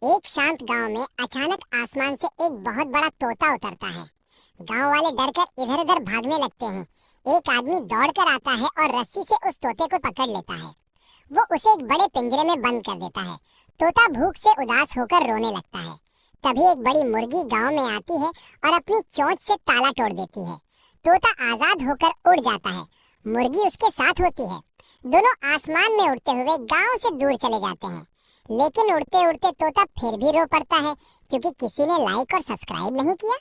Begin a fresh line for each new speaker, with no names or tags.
एक शांत गांव में अचानक आसमान से एक बहुत बड़ा तोता उतरता है। गांव वाले डरकर इधर उधर भागने लगते हैं। एक आदमी दौड़कर आता है और रस्सी से उस तोते को पकड़ लेता है। वो उसे एक बड़े पिंजरे में बंद कर देता है। तोता भूख से उदास होकर रोने लगता है। तभी एक बड़ी मुर्गी गांव में आती है और अपनी चोंच से ताला तोड़ देती है। तोता आजाद होकर उड़ जाता है। मुर्गी उसके साथ होती है। दोनों आसमान में उड़ते हुए गांव से दूर चले जाते हैं। लेकिन उड़ते उड़ते तोता फिर भी रो पड़ता है, क्योंकि किसी ने लाइक और सब्सक्राइब नहीं किया।